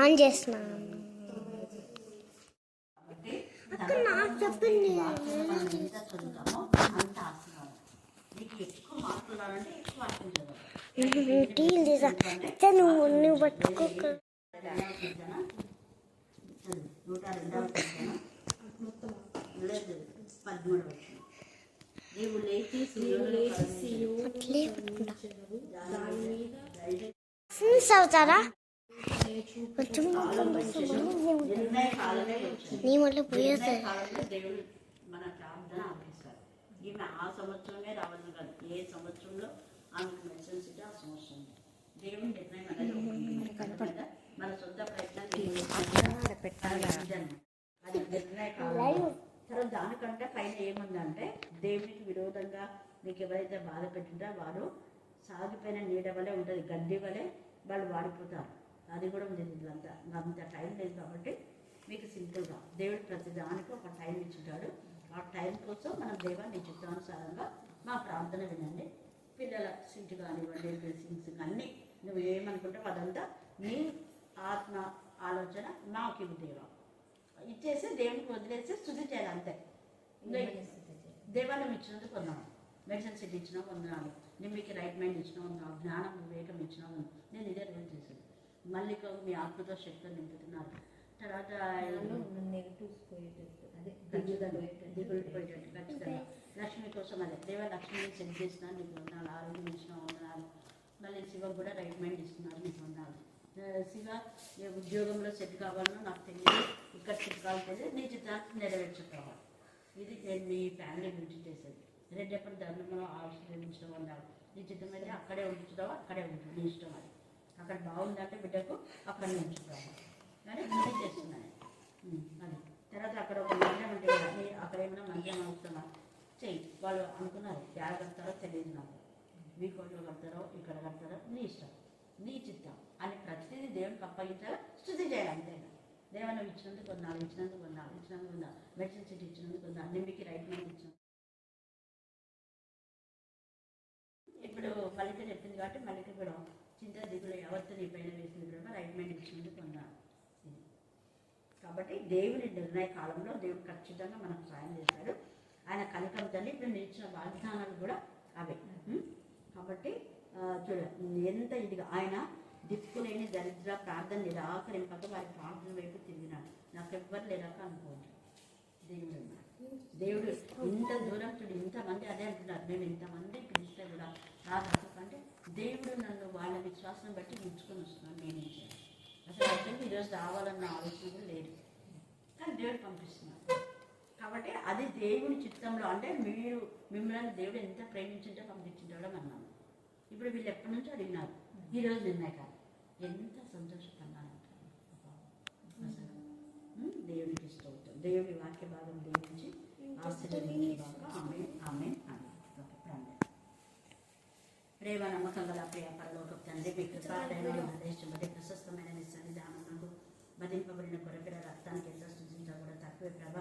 On చేస్తున్నాను. అక్కడ నాకు చెప్పింది టీలు తీసా నువ్వు పట్టుకోక అవుతారా నీ వల్ల పోయేది. మన ప్రార్థన ఆపేస్తారు. ఈమె ఆ సంవత్సరమే రావాలి కాదు, ఏ సంవత్సరంలో ఆమెకు మెడిసిన్స్ ఇస్తే ఆ సంవత్సరం దేవుని నిర్ణయం అనేది మన సొంత ప్రయత్నం అది నిర్ణయ కాలం. తర్వాత దానికంటే పైన ఏముందంటే దేవునికి విరోధంగా మీకు ఎవరైతే బాధ పెట్టిందో వారు సాగిపోయిన నీడ వలె ఉంటుంది, గడ్డి వలె వాళ్ళు వాడిపోతారు. అది కూడా ఉంది. అంత టైం లేదు కాబట్టి మీకు సింపుల్గా దేవుడు ప్రతి దానికి ఒక టైం ఇచ్చుంటాడు. ఆ టైం కోసం మనం దేవాన్ని చిత్తానుసారంగా మా ప్రార్థన వినండి. పిల్లల సీటు కానివ్వండి, బ్లెస్సింగ్స్ అన్నీ నువ్వు ఏమనుకుంటావు అదంతా నీ ఆత్మ ఆలోచన నాకు ఇవి దేవా ఇచ్చేసి దేవునికి వదిలేసి స్థుతి చేయాలి అంతే. దేవాలయం ఇచ్చినందుకు వందనాలు, మెడిసిన్ సీట్ ఇచ్చినా వందనాలు, నేను మీకు రైట్ మైండ్ ఇచ్చినా వందనాలు, జ్ఞానం వివేకం ఇచ్చినా నేను ఇదే రోజు చేశాను. మళ్ళీ మీ ఆత్మతో శక్తిని నింపుతున్నారు. తర్వాత ఖచ్చితంగా లక్ష్మి కోసం అదే దేవా లక్ష్మిని సెట్ చేసినాను నీకు వందనాలు, ఆరోగ్యం ఇచ్చినా వందనాలు. మళ్ళీ శివ కూడా రైట్ మైండ్ ఇస్తున్నారు నీకు వందనాలు. శివ ఉద్యోగంలో సెట్ కావాలన్నా నాకు తెలియదు, ఇక్కడ సెట్ కావాలి తెలియదు, నీ చిత్రాన్ని నెరవేర్చుకోవాలి. ఇది నేను మీ ఫ్యామిలీ గురించి చేసేది. రెడ్డప్పటి ధర్మంలో ఆశీర్వదించడం వందనాలు. నీ చిత్రం అయితే అక్కడే ఉంచుతావా అక్కడే ఉంటుంది, నీ ఇష్టం. అది అక్కడ బాగుందంటే బిడ్డకు అక్కడనే ఉంచుతాము కానీ ఇది చేస్తున్నాను అది. తర్వాత అక్కడ ఒక మందిరం అంటే అక్కడ ఏమైనా మందిరం అవుతున్నా చెయ్యి. వాళ్ళు అనుకున్నారు ఎక్కడ కడతారో తెలియదు నాకు, మీ కోట్లో కడతారో ఇక్కడ కడతారో నీ ఇష్టం, నీ చిత్తం అని ప్రతిదీ దేవునికి అప్పగించాలి, స్థుతి చేయాలి అంతే. దేవన్న ఇచ్చినందుకు కొన్నాళ్ళు, ఇచ్చినందుకు కొన్నాళ్ళు, ఇచ్చినందుకు కొన్నాళ్ళు, మెడిసిన్ సీట్ ఇచ్చినందుకు కొన్నాళ్ళు, నిమ్మికి రైట్ మైండ్ ఇచ్చిన. ఇప్పుడు మల్లిక చెప్పింది కాబట్టి మల్లిక కూడా చింత దిగులు యావత్తు నీ పైన వేసింది కూడా రైట్ మైండ్ ఇచ్చినందుకు కొన్నాను. కాబట్టి దేవుని నిర్ణయ కాలంలో దేవుడు ఖచ్చితంగా మనకు సాయం చేశాడు. ఆయన కనికరం తల్లి ఇప్పుడు నేను ఇచ్చిన వాగ్దానాలు కూడా అవే. కాబట్టి చూడ ఎంత ఇదిగా ఆయన దిక్కులేని దరిద్ర ప్రార్థన నిరాకరింపక వారి ప్రార్థన వైపు తిరిగినాడు. నాకు ఎవ్వరు లేరాక అనుకోండి, దేవుడు ఇంత దూరం చూడు, ఇంతమంది అదే అంటున్నారు, నేను ఇంతమంది పిలిస్తే కూడా రాదు. అంటే దేవుడు నన్ను వాళ్ళ విశ్వాసం బట్టి ఉంచుకొని వస్తున్నాను. నేనేం చేయాలి అసలు అర్థంకి ఈరోజు రావాలన్న ఆలోచన కూడా లేదు, కానీ దేవుడు పంపిస్తున్నాడు. కాబట్టి అది దేవుని చిత్తంలో. అంటే మిమ్మల్ని దేవుడు ఎంత ప్రేమించుంటే పంపించుంటాడో అన్నాను. ఇప్పుడు వీళ్ళు ఎప్పటి నుంచో అడిగినారు, ఈరోజు నిర్ణయం ఎంత సంతోషపడ్డాను అసలు. దేవునికి ఇష్టం అవుతుంది. దేవుడి వాక్య భాగం దేవునికి ఆశీర్వదించేదాకా ఆమె ఆమె ఆమె. ప్రేమ నమ్మకం గల ప్రియ పరలోక తండ్రి, మీ కృపాదేశంలో ప్రశస్తమైన నీ సన్నిధానమునకు వధింపబడిన కొరపిన రక్తానికి ఎంత సృష్టించా కూడా తక్కువే ప్రభ.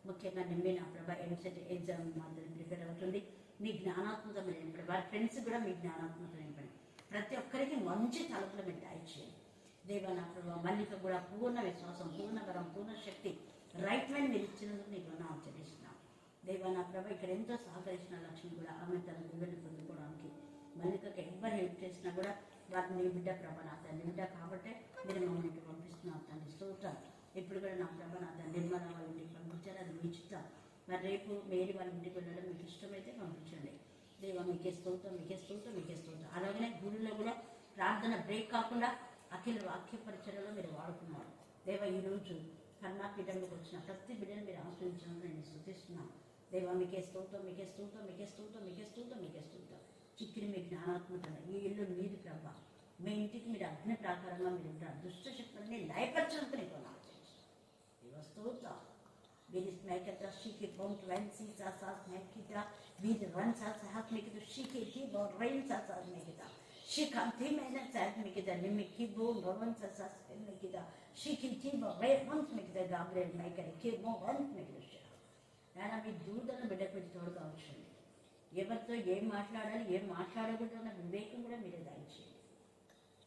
ముఖ్యంగా నిండిన ప్రభ ఎంసెట్ ఎగ్జామ్ మాత్రం ప్రిపేర్ అవుతుంది. మీ జ్ఞానాత్మకమైన నింపండి, వారి ఫ్రెండ్స్ కూడా మీ జ్ఞానాత్మక నింపండి. ప్రతి ఒక్కరికి మంచి తలుపులు మీరు దయచేయండి దేవా. నా ప్రభావ మల్లిక కూడా పూర్ణ విశ్వాసం, పూర్ణ బలం, పూర్ణ శక్తి రైట్ మైండ్ మీరు ఇచ్చినందుకు నీకు నా ఆచరిస్తున్నాను దేవా. నా ప్రభావ ఇక్కడ ఎంతో సహకరించిన లక్ష్మి కూడా ఆమె తన గురువుని పొందుకోవడానికి మల్లికకి ఎవరు హెల్ప్ చేసినా కూడా వారిని నీ బిడ్డ ప్రభ నా తండ్రి బిడ్డ కాబట్టి మీరు మమ్మల్ని ఇంటికి పంపిస్తున్నాను తండ్రి స్తోత్రం. ఇప్పుడు కూడా నా ప్రభ నా తండ్రి నిర్మల వాళ్ళ ఇంటికి పంపించారు, అది మీ చిత్తం. మరి రేపు మేరీ వాళ్ళ ఇంటికి వెళ్ళడం మీకు ఇష్టమైతే పంపించండి దేవా. మీకే స్తోత్రం, మీకే స్తోత్రం, మీకే స్తోత్రం. అలాగనే గుడిలో కూడా ప్రార్థన బ్రేక్ కాకుండా అఖిల వాక్య పరిచయలో మీరు వాడుకున్నారు దేవా. ఈరోజు కర్ణాపీఠంలోకి వచ్చిన ప్రతి బిడ్డను మీరు ఆశ్రయించడం నేను స్తుతిస్తున్నాను దేవా. మీకే స్తోత్రం, మీకే స్తోత్రం, మీకే స్తోత్రం, మీకే స్తోత్రం, మీకే స్తోత్రం. చిక్కిని మీ జ్ఞానాత్మక ఈ ఇల్లు మీది ప్రభా. మీ ఇంటికి మీరు అగ్ని ప్రాకారంగా మీరు ఉంటారు. దుష్ట శక్తులని లయపరచడానికి నీకు నాశనం స్తోత్రం. వీరి స్మైకత షీకి బౌంట్ వైన్ సీసా సాస్ మెకిత వీరి రన్ సాస్ హాత్ మెకిత షీకి కి బౌంట్ రైన్ సాస్ మెకిత షీకంతి మేన సాస్ మెకిత నిమికి బౌంట్ రన్ సాస్ మెకిత షీకి కి బౌంట్ రైన్ మెకిత గాబ్రియల్ మైకరి కి బౌంట్ మెకిత నేను మీ దూతలను బిడ్డకు పెట్టి తోడుగా ఉంచండి. ఎవరితో ఏం మాట్లాడాలి ఏం మాట్లాడకూడదు అన్న వివేకం కూడా మీరే దయచేయండి.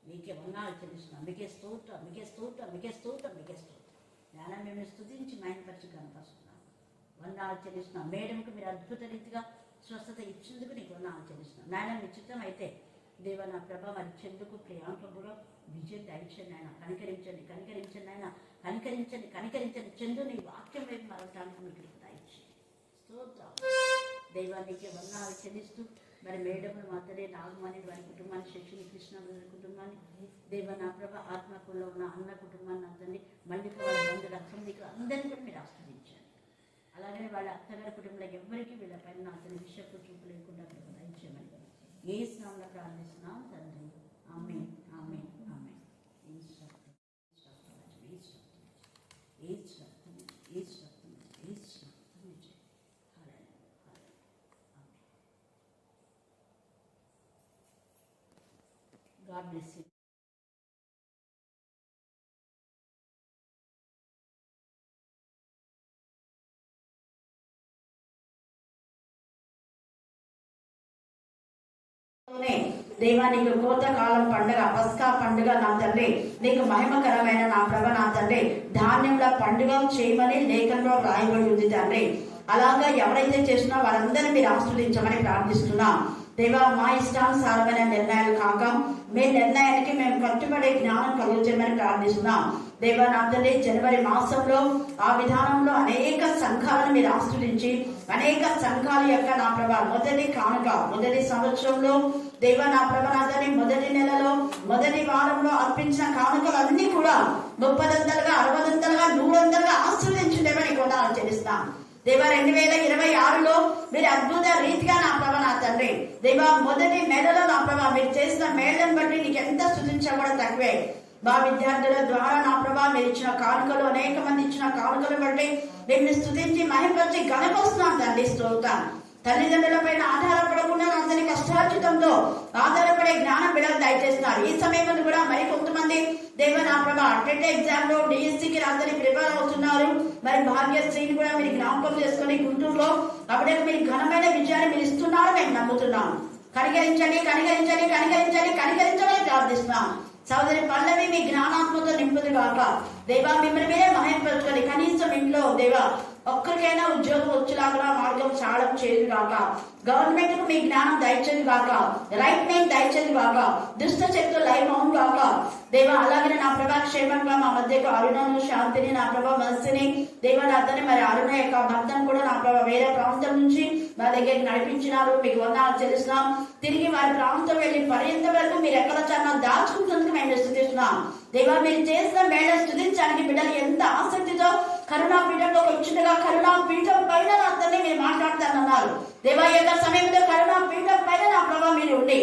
మీకే వందనాలు చెల్లిస్తున్నాం. మీకే స్తోత్రం, మీకే స్తోత్రం, మీకే స్తోత్రం, మీకే స్తోత్రం. నాయన మేము స్తుతించి మహిమపరిచి కనపరుస్తున్నాం. వందనాలు చెల్లిస్తున్నాం. మేడంకు మీరు అద్భుత రీతిగా స్వస్థత ఇచ్చేందుకు నీకు వందనాలు చెల్లిస్తున్నాం. నాయన మీ చిత్తం అయితే దేవ నా ప్రభ మరి చెందుకు ప్రియాంక కూడా విజయం దయచండి ఆయన. కనికరించండి, కనికరించండి ఆయన, కనికరించండి, కనికరించండి. చందు నీ వాక్యం వైపు మరవటానికి మీకు దయచేయండి. స్తోత్రం దైవానికి వందనాలు చెల్లిస్తూ మరి మేడములు మాత్రమే నాగమణి వారి కుటుంబాన్ని, శశిని కృష్ణ వారి కుటుంబాన్ని, దేవ నా ప్రభ ఆత్మకుల్లో ఉన్న అన్న కుటుంబాన్ని అందరినీ, మళ్ళీ వాళ్ళ బంధువులు అసంధికులు అందరినీ కూడా మీరు ఆస్వాదించండి. అలాగే వాళ్ళ అత్తగారి కుటుంబంలో ఎవరికి వీళ్ళపైన నా అతని విషయపు చూపు లేకుండా దయచేయమని ఏ స్నామంలో ప్రార్థిస్తున్నాం తండ్రి. ఆమేన్, ఆమేన్, ఆమేన్. God bless you. దేవా నీకు కోతకాలం పండుగ, పస్కా పండుగ నా తండ్రి, నీకు మహిమకరమైన నా ప్రభ నా తండ్రి ధాన్యంల పండుగ చేయమని లేఖనంలో రాయబడి ఉంది తండ్రి. అలాగా ఎవరైతే చేసినా వారందరినీ మీరు ఆస్వాదించమని ప్రార్థిస్తున్నాం. దేవా మా ఇష్టానుసారమైన నిర్ణయాలు కాక మీ నిర్ణయానికి మేము కట్టుబడే జ్ఞానం కలుగుతామని ప్రార్థిస్తున్నాం. దేవా నా తండ్రి జనవరి మాసంలో ఆ విధానంలో అనేక సంఘాలను మీరు ఆస్వాదించి అనేక సంఘాల యొక్క నా ప్రభ మొదటి కానుక మొదటి సంవత్సరంలో దేవా నా ప్రభ నా తండ్రి మొదటి నెలలో మొదటి వారంలో అర్పించిన కానుకలన్నీ కూడా 30 60 100 ఆస్వాదించుండేమని కూడా చెల్లిస్తాం. దేవా 2026లో మీరు అద్భుత రీతిగా నా ప్రభ నా తండ్రి దేవా మొదటి నెలలో నా ప్రభ మీరు చేసిన మేళ్లను బట్టి నీకు ఎంత స్తుతించబడ తక్కువే. మా విద్యార్థుల ద్వారా నా ప్రభా మీరు ఇచ్చిన కానుకలు, అనేక మంది ఇచ్చిన కానుకలు బట్టి మేము స్తుతించి మహిమపరిచి గణపరుస్తున్నాం తండ్రి. స్తోత్రం. తల్లిదండ్రుల పైన ఆధారపడకుండా అందరి కష్టార్జితంతో ఆధారపడే జ్ఞానం బిడ్డలు దయచేస్తున్నారు. ఈ సమయంలో కూడా మరి కొంతమంది దేవ నా ప్రభా టెట్ ఎగ్జామ్ లో డిఎస్సికి అందరినీ ప్రిపేర్ అవుతున్నారు. మరి భాగ్యశ్రీని కూడా మీరు జ్ఞాపకం చేసుకుని గుంటూరులో అప్పుడే మీరు ఘనమైన విజయాన్ని మీరు ఇస్తున్నారు మేము నమ్ముతున్నాం. కనికరించండి, కనికరించండి, కనికరించండి, కనికరించమని ప్రార్థిస్తున్నాం. సోదరి పల్లవి మీ జ్ఞానాత్మతో నింపుదు కాక దేవా మిమ్మల్ని మీరే మహిమపరుచుకొని కనీసం ఇంట్లో దేవా ఒక్కరికైనా ఉద్యోగం వచ్చేలాగా మార్గం చాలా చేయదు కాక, గవర్నమెంట్ కు మీ జ్ఞానం దయచేది కాక, రైట్ మైండ్ దయచేది కాక, దుష్ట శక్తులు లైవ్ అవును కాక దేవా. అలాగే నా ప్రభా క్షేమంగా మా మధ్యకు అరుణను, శాంతిని నా ప్రభా మనస్సుని దేవా అతని మరి అరుణ యొక్క భర్తను కూడా నా ప్రభా వేరే ప్రాంతం నుంచి మా దగ్గరికి నడిపించినారు. మీకు వందనాలు చెల్లిస్తున్నాం. తిరిగి వారి ప్రాంతం వెళ్ళి పర్యంత వరకు మీరు ఎక్కడ చాలా దాచుకుంటున్నందుకు మేము స్తుతిస్తున్నాం. దేవా మీరు చేసిన మేళ స్తుతించడానికి బిడ్డలు ఎంత ఆసక్తితో కరుణా పీఠంలోకి వచ్చినగా కరుణా పీఠం పైన అందరినీ మీరు మాట్లాడతానన్నారు. దేవా యొక్క సమయంలో కరుణా పీఠం పైన నా ప్రభావ మీరు ఉండి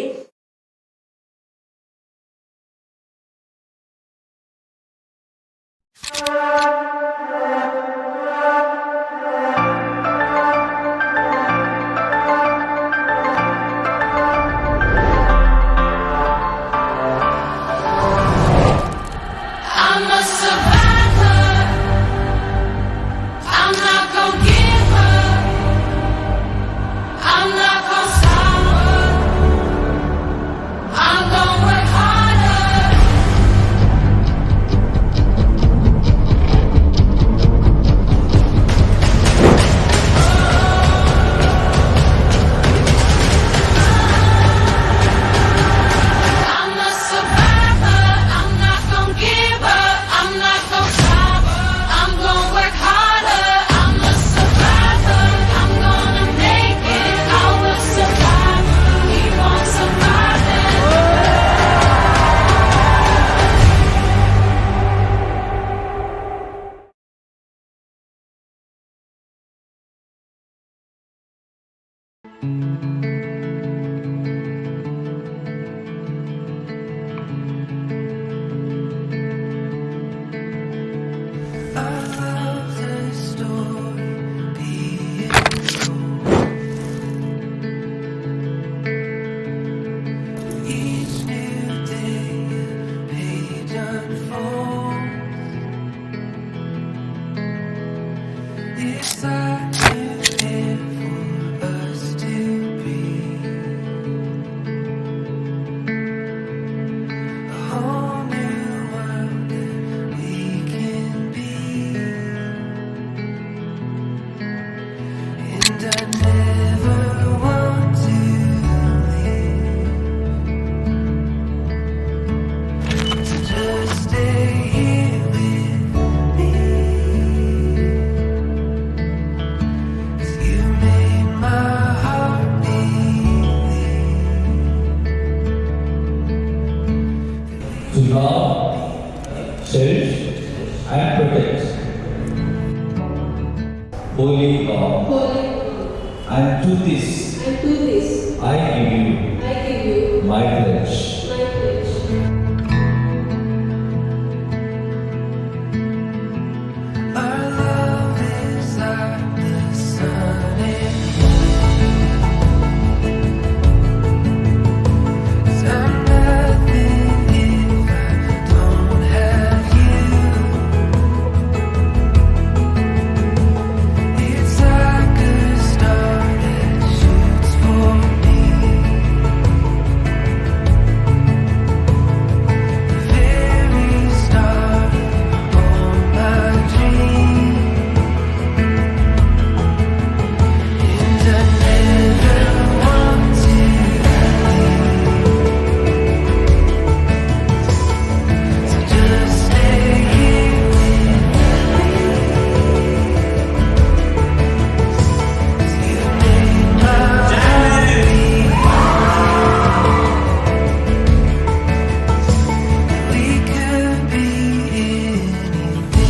never want to leave. So just stay here with me. 'Cause you made my heart believe. To love, cherish, and protect. Holy God, and to this I give you my pledge. Our love is like the sun and moon. 'Cause I'm nothing if I don't have you. It's like a star that shoots for me. The very start of all my dreams. And I never want to leave. So just stay here with me. 'Cause you made my heart beat. We could be anything.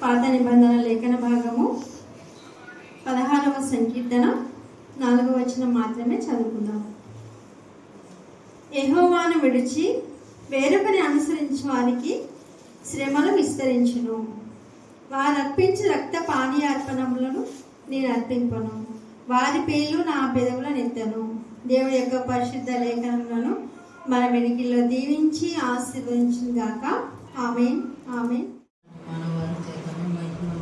పాత నిబంధన లేఖన భాగము 16వ సంకీర్తన 4వ వచనం మాత్రమే చదువుకుందాం. యెహోవాను విడిచి వేరొకని అనుసరించు వారికి శ్రమలు విస్తరించును. వారు అర్పించు రక్త పానీయార్పణములను నేను అర్పింపను. వారి పేర్లు నా పెదవులను ఎత్తను. దేవుడి యొక్క పరిశుద్ధ లేఖనములను మన వెనుకల్లో దీవించి ఆశీర్వదించును గాక. ఆమేన్. ఆమేన్. మానవారి చేతము మహిమను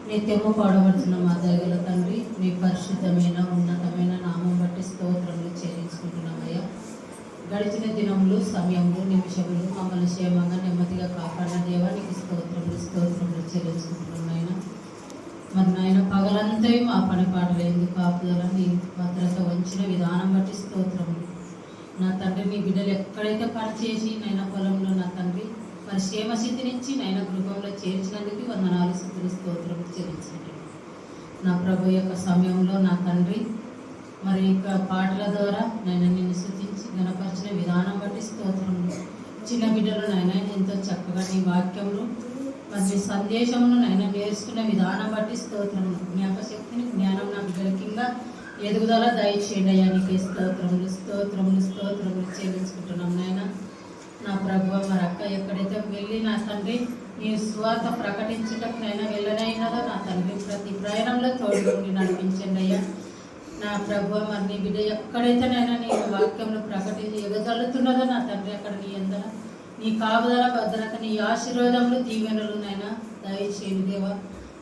నిత్యము పాడబడుతున్న మా దయగల తండ్రి, మీ పరిశుద్ధమైన ఉన్నతమైన నామం బట్టి స్తోత్రములు చెల్లించుకుంటున్నామయ్యా. గడిచిన దినములు, సమయములు, నిమిషములు మమ్మల్ని క్షేమంగా నెమ్మదిగా కాపాడిన దేవానికి స్తోత్రములు చెల్లించుకుంటున్నాయన. మరి నాయన పగలంతా మా పని పాటలు ఎందుకు కాపుదల నీ భద్రత వంచిన విధానం బట్టి స్తోత్రములు. నా తండ్రి, నీ బిడ్డలు ఎక్కడైతే పనిచేసి నైనా పొలంలో నా తండ్రి మరి క్షేమస్థితినిచ్చి నైనా గృహంలో చేర్చినందుకు వందనాలు స్తోత్రములు చెల్లించుకుంటున్నాను. నా ప్రభు యొక్క సమయంలో నా తండ్రి మరి ఇక పాటల ద్వారా నేను నిన్ను స్తుతించి గణపరిచిన విధానం బట్టి స్తోత్రములు. చిన్న బిడ్డలు నాయన ఎంతో చక్కగా నీ వాక్యములు మరి నీ సందేశమును నాయన నేర్చుకున్న విధానం బట్టి స్తోత్రములు. జ్ఞాపశక్తిని జ్ఞానం నా బిడ్డలకి ఇంకా ఎదుగుదల దయచేయండి అయ్యా. నీకే స్తోత్రములు చెల్లించుకుంటున్నాం నాయన. నా ప్రభువ మరి అక్క ఎక్కడైతే వెళ్ళి నా తండ్రి నీ స్వార్థ ప్రకటించటకు నైనా వెళ్ళనైనదో నా తండ్రి ప్రతి ప్రయాణంలో తోడుగుండి నడిపించండి అయ్యా. నా ప్రభువ మరి నీ బిడ్డ ఎక్కడైతేనైనా నీ వాక్యంలో ప్రకటించి ఎగజల్లుతున్నదో నా తండ్రి అక్కడ నీ అందర నీ కాపుదల భద్రత నీ ఆశీర్వాదములు దీవెనలు నైనా దయచేయండి దేవా.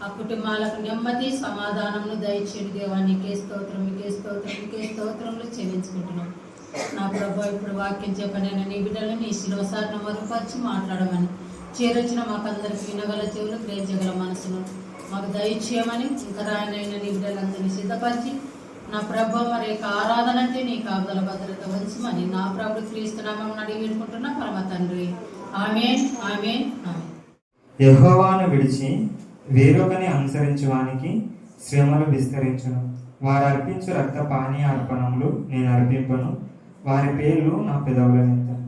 ఆ కుటుంబాలకు నెమ్మది సమాధానమును దయచేయండి దేవా. నీకే స్తోత్రములు చెల్లించుకుంటున్నాం. నా ప్రభు ఇప్పుడు వాక్యం చెప్పనైనా నీ బిడ్డలను నీ శిరోసారిని మరుపరిచి మాట్లాడమని చేరొచ్చిన మాకందరికి వినగల చెవులు గ్రహించగల మనసును మాకు దయచేయమని ఇంకా రాయనైన నీ బిడ్డలందరినీ సిద్ధపరిచి నా ప్రభు మరి యొక్క ఆరాధన అంటే నీ కాపుదల భద్రత ఉంచమని నా ప్రభు క్రీస్తునామం అడిగి వేడుకుంటున్నా పరమ తండ్రి. ఆమేన్, ఆమేన్, ఆమేన్. యెహోవాను విడిచి వేరొకని అనుసరించువానికి శ్రమలు విస్తరించును. వారు అర్పించు రక్త పానీయ అర్పణములు నేను అర్పింపను. వారి పేర్లు నా పెదవుల నిమిత్తం.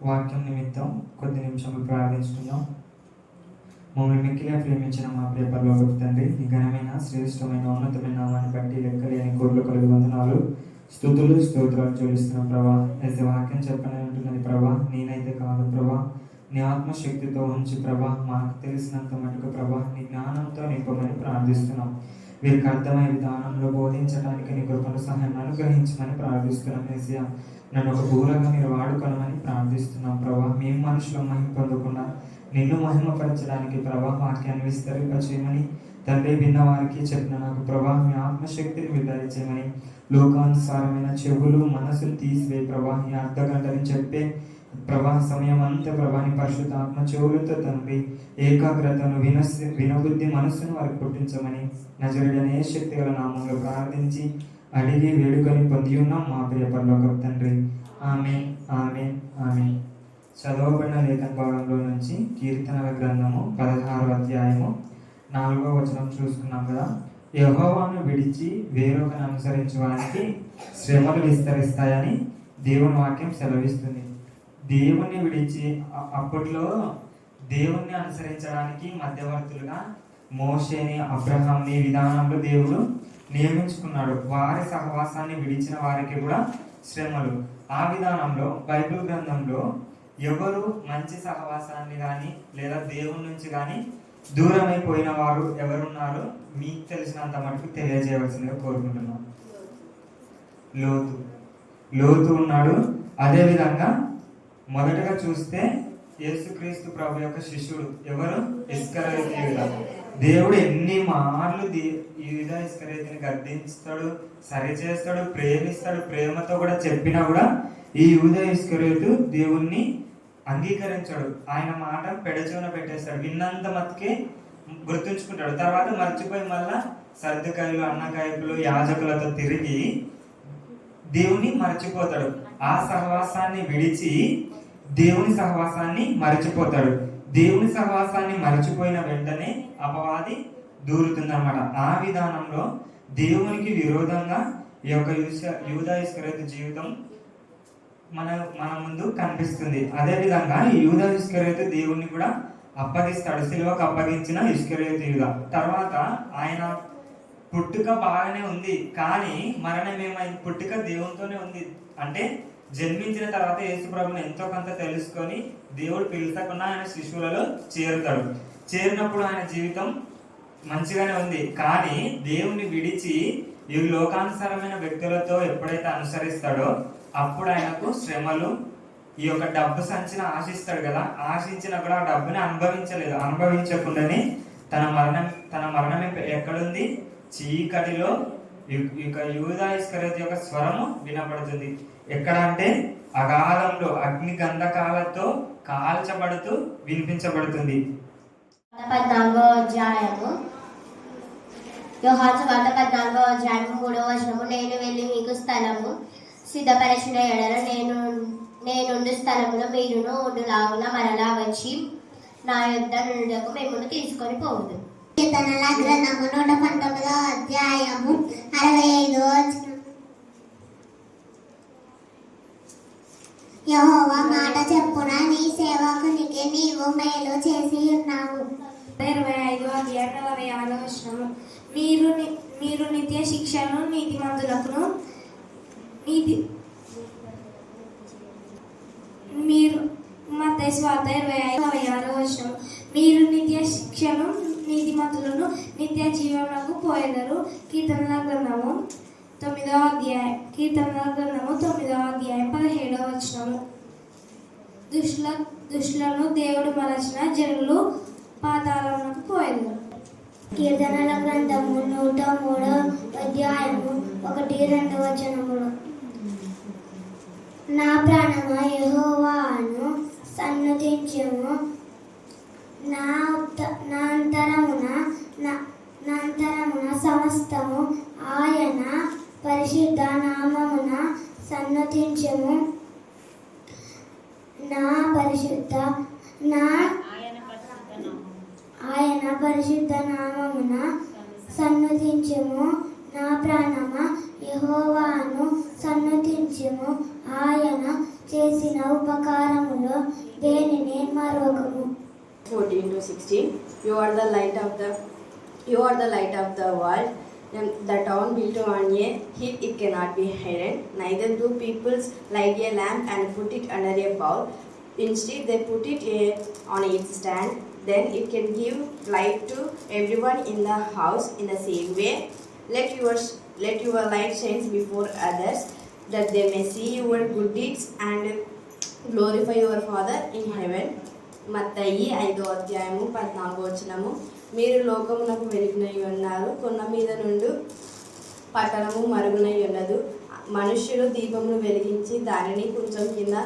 వాక్యం నిమిత్తం కొద్ది నిమిషములు ప్రార్థించుకుందాం. మమ్మల్ని మిక్కిలిగా ప్రేమించిన మా ప్రియ పరలోకపు తండ్రి, ఈ ఘనమైన శ్రేష్టమైన ఉన్నతమైన నామాన్ని బట్టి లెక్కలేని కోర్లు కలిగి వందనాలు, స్తుతులు స్తోత్రాలు చెల్లిస్తున్నాం ప్రభా. అయితే వాక్యం చెప్పనే ఉంటున్నది ప్రభా, నేనైతే కాదు ప్రభా, నీ ఆత్మశక్తితో ఉంచి ప్రభా, మాకు తెలిసినంత మటుకు ప్రభా నీ జ్ఞానంతో నింపమని ప్రార్థిస్తున్నాం. వీరికి అర్థమయ్యే విధానంలో బోధించడానికి నీ కృపను సహాయం అనుగ్రహించమని ప్రార్థిస్తున్నాం. ఏసయ్యా, నన్ను ఒక బూరగా మీరు వాడుకోనమని ప్రార్థిస్తున్నాం ప్రభా. మేము మనుషులు మహిమ పొందకుండా నిన్ను మహిమపరచడానికి ప్రభా వాక్యాన్ని విస్తరింపచేయమని తండ్రి, విన్న వారికి చెప్పిన నాకు ప్రభా మీ ఆత్మశక్తిని విడుదల లోకానుసారమైన చెవులు మనసులు తీసివే ప్రభా. ఈ అర్ధగంటని చెప్పే ప్రభా సమయం అంతా ప్రభాని పరిశుద్ధ ఆత్మ చెవులతో తండ్రి ఏకాగ్రతను వినబుద్ధి మనస్సును వారికి పుట్టించమని నజరుడైన యేసు శక్తి గల నామంలో ప్రార్థించి అడిగి వేడుకొని పొంది ఉన్నాం మా ప్రియ పరలోకపు తండ్రి. ఆమేన్, ఆమేన్, ఆమేన్. చదవబడిన లేఖన భాగంలో నుంచి కీర్తనల గ్రంథము 16వ అధ్యాయము 4వ వచనం చూసుకున్నాం కదా. యెహోవాను విడిచి వేరొకని అనుసరించే వారికి శ్రమలు విస్తరిస్తాయని దేవుని వాక్యం సెలవిస్తుంది. దేవుణ్ణి విడిచి అప్పట్లో దేవుణ్ణి అనుసరించడానికి మధ్యవర్తులుగా మోషేని అబ్రహాంని విధానంలో దేవుడు నియమించుకున్నాడు. వారి సహవాసాన్ని విడిచిన వారికి కూడా శ్రమలు. ఆ విధానంలో బైబిల్ గ్రంథంలో ఎవరు మంచి సహవాసాన్ని కానీ లేదా దేవుని నుంచి కానీ దూరమైపోయిన వారు ఎవరున్నారో మీకు తెలిసినంత మటుకు తెలియజేయవలసిందిగా కోరుకుంటున్నాను. లోతు ఉన్నాడు. అదేవిధంగా మొదటగా చూస్తే యేసుక్రీస్తు ప్రభు యొక్క శిష్యుడు ఎవరు? ఇస్కరియోతు యూదా. దేవుడు ఎన్ని మార్లు యూదా ఇస్కరియోతుని గద్దించుతాడు, సరిచేస్తాడు, ప్రేమిస్తాడు. ప్రేమతో కూడా చెప్పినా కూడా ఈ యూదా ఇస్కరియోతు దేవుణ్ణి అంగీకరించాడు. ఆయన మాట పెడచెవిన పెట్టేస్తాడు. విన్నంత మట్టుకే గుర్తుంచుకుంటాడు. తర్వాత మర్చిపోయి మళ్ళా సర్దుకాయలు అన్నకాయకులు యాజకులతో తిరిగి దేవుని మర్చిపోతాడు. ఆ సహవాసాన్ని విడిచి దేవుని సహవాసాన్ని మర్చిపోతాడు. దేవుని సహవాసాన్ని మర్చిపోయిన వెంటనే అపవాది దూరుతుందన్నమాట. ఆ విధానంలో దేవునికి విరోధంగా ఈ యొక్క యూదా ఇస్కరియోతు జీవితం మన ముందు కనిపిస్తుంది. అదేవిధంగా ఈ యూదా ఇస్కరియోతు దేవుణ్ణి కూడా అప్పగిస్తాడు. సిలువకు అప్పగించిన ఇస్కరియోతు యూదా. తర్వాత ఆయన పుట్టుక బాగానే ఉంది, కానీ మరణం ఏమైంది? పుట్టుక దేవునితోనే ఉంది. అంటే జన్మించిన తర్వాత యేసు ప్రభుని ఎంతో కొంత తెలుసుకొని దేవుడు పిలుచకుండా ఆయన శిశువులలో చేరుతాడు. చేరినప్పుడు ఆయన జీవితం మంచిగానే ఉంది, కానీ దేవుని విడిచి ఈ లోకానుసారమైన వ్యక్తులతో ఎప్పుడైతే అనుసరిస్తాడో అప్పుడు ఆయనకు శ్రమలు, ఈ యొక్క డబ్బు సంచిన ఆశిస్తాడు కదా, ఆశించినా కూడా ఆ డబ్బుని అనుభవించకుండానే తన మరణం ఎక్కడుంది? చీకటిలో యూదా ఇస్కరియోతు యొక్క స్వరము వినపడుతుంది. ఎక్కడ అంటే అగాధంలో అగ్ని గంధకాలతో కాల్చబడుతూ వినిపించబడుతుంది. 14వ అధ్యాయము యోహాను సువార్త 14వ అధ్యాయము 3వ వచనము. నేను వెళ్ళి మీకు స్థలము సిద్ధపరచిన ఎడల నేనుండు స్థలములో మీరును ఉండులాగున మరలా వచ్చి నా యొద్ద నుండుటకు మిమ్మును తీసుకొని పోవుదు. కీర్తనల గ్రంథము 119వ అధ్యాయము 65వ వచనం. యెహోవా మాట చెప్పున నీ సేవకునికి నీవు మేలు చేసి ఉన్నావు. 25వ అధ్యాయం 46వ వచనము. మీరు నిత్య శిక్షను నీతిమంతులకు మీరు మత్తయి సువార్త 25వ వచనం. మీరు నిత్య శిక్షను నీతిమంతులను నిత్య జీవనకు పోయేదరు. కీర్తనల గ్రంథము 9వ అధ్యాయం 17వ వచనము. దుష్టులను దేవుడు మరచిన జనులు పాతాళమునకు పోయేదరు. కీర్తనల గ్రంథము 103వ అధ్యాయము 1-2 వచనములు. నా ప్రాణమా యెహోవాను సన్నుతించుము, నా అంతరమున సమస్తము ఆయన పరిశుద్ధ నామమున సన్నతించము. ఆయన పరిశుద్ధ నామమున సన్నతించము. నా ప్రాణమా యెహోవాను సన్నతించము. ఆయన చేసిన ఉపకారములో దేనిని మరొకము. 14-16. You are the light of the world. The town built on a hill, it cannot be hidden. Neither do peoples light a lamp and put it under a bowl. Instead, they put it on its stand. Then it can give light to everyone in the house. In the same way, let your light shine before others, that they may see your good deeds and glorify your Father in heaven. మత్తయి 5:14. మీరు లోకమునకు వెలుగునై ఉన్నారు. కొండ మీద నుండి పట్టణము మరుగునై ఉన్నదు. మనుష్యులు దీపమును వెలిగించి దానిని కొంచెం కింద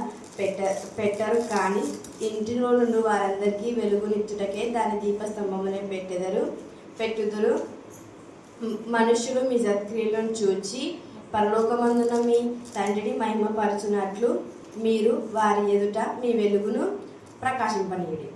పెట్టరు, కానీ ఇంటిలో నుండి వారందరికీ వెలుగునిచ్చుటకే దాని దీపస్తంభమునే పెట్టుదురు. మనుష్యులు మీ సత్క్రియలను చూచి పరలోకమందున మీ తండ్రిని మహిమపరచునట్లు మీరు వారి ఎదుట మీ వెలుగును ప్రకాశింపనీయుడి.